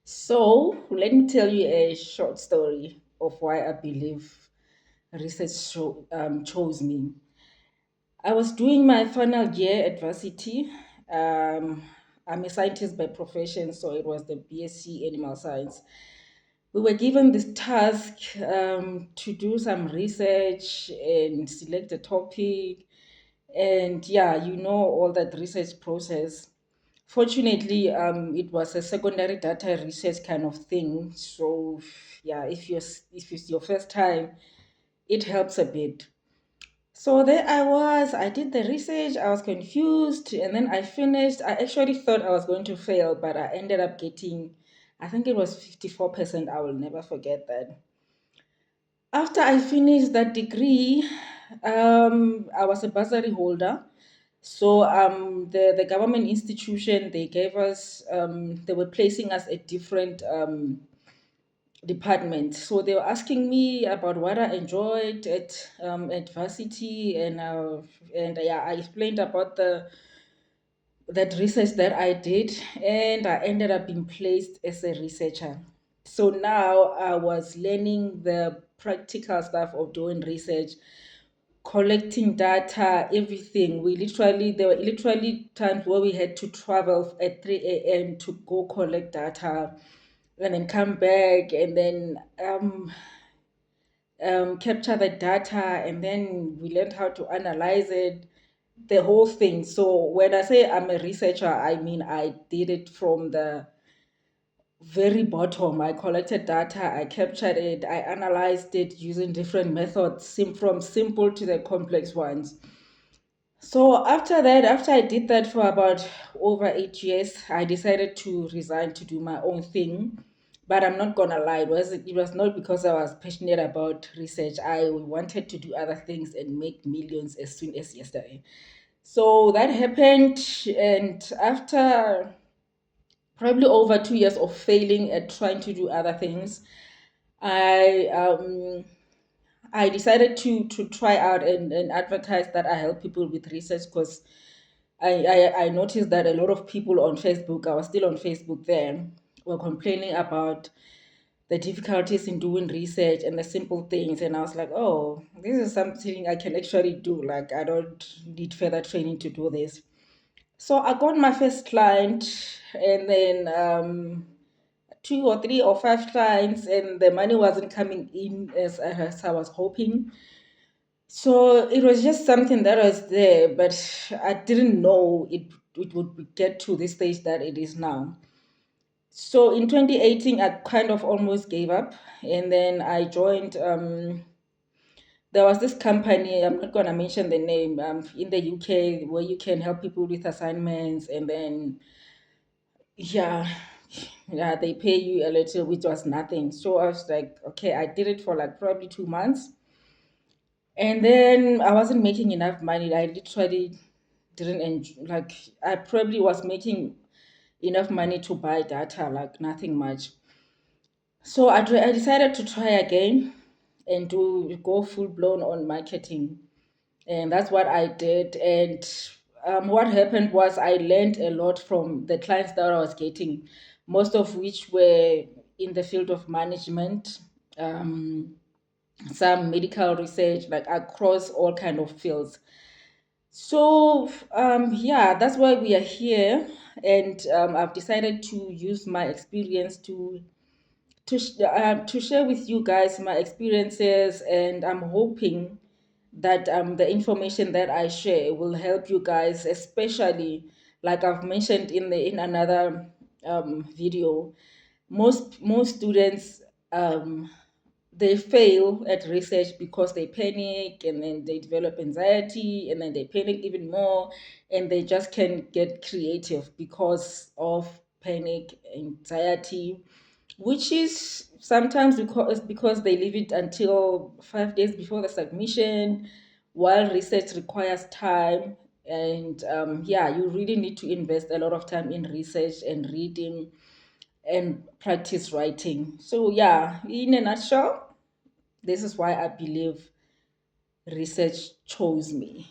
So, let me tell you a short story of why I believe chose me. I was doing my final year at varsity. Um, I'm a scientist by profession, so it was the BSc Animal Science. We were given this task to do some research and select a topic. And yeah, you know all that research process. Fortunately, it was a secondary data research kind of thing. So yeah, if it's your first time, it helps a bit. So there I was. I did the research. I was confused, and then I finished. I actually thought I was going to fail, but I ended up getting, I think it was 54%. I will never forget that. After I finished that degree, I was a bursary holder. So the government institution, they gave us, they were placing us at different departments. So they were asking me about what I enjoyed at varsity, and yeah, I explained about the that research that I did, and I ended up being placed as a researcher. So now I was learning the practical stuff of doing research, collecting data, everything. There were literally times where we had to travel at 3 a.m. to go collect data and then come back and then capture the data, and then we learned how to analyze it, the whole thing. So when I say I'm a researcher, I mean I did it from the very bottom. I collected data, I captured it, I analyzed it using different methods, from simple to the complex ones. So after that, after I did that for about over 8 years, I decided to resign to do my own thing. But I'm not gonna lie, it was not because I was passionate about research. I wanted to do other things and make millions as soon as yesterday. So that happened, and after probably over 2 years of failing at trying to do other things, I I decided to try out and advertise that I help people with research, because I noticed that a lot of people on Facebook, I was still on Facebook then, were complaining about the difficulties in doing research and the simple things. And I was like, oh, this is something I can actually do. Like, I don't need further training to do this. So I got my first client, and then two or three or five clients, and the money wasn't coming in as I was hoping. So it was just something that was there, but I didn't know it would get to this stage that it is now. So in 2018, I kind of almost gave up, and then I joined. There was this company, I'm not going to mention the name, in the UK, where you can help people with assignments, and then yeah, yeah, they pay you a little, which was nothing. So I was like, okay, I did it for like probably 2 months. And then I wasn't making enough money. I literally didn't enjoy, like, I probably was making enough money to buy data, like nothing much. So I decided to try again and do go full blown on marketing. And that's what I did. And what happened was I learned a lot from the clients that I was getting, most of which were in the field of management, um, some medical research, like across all kind of fields. So yeah, that's why we are here, and I've decided to use my experience to share with you guys my experiences, and I'm hoping that the information that I share will help you guys, especially like I've mentioned in another video. Most students, they fail at research because they panic, and then they develop anxiety, and then they panic even more, and they just can't get creative because of panic, anxiety, which is sometimes because they leave it until 5 days before the submission, while research requires time. And yeah, you really need to invest a lot of time in research and reading and practice writing. So yeah, in a nutshell, this is why I believe research chose me.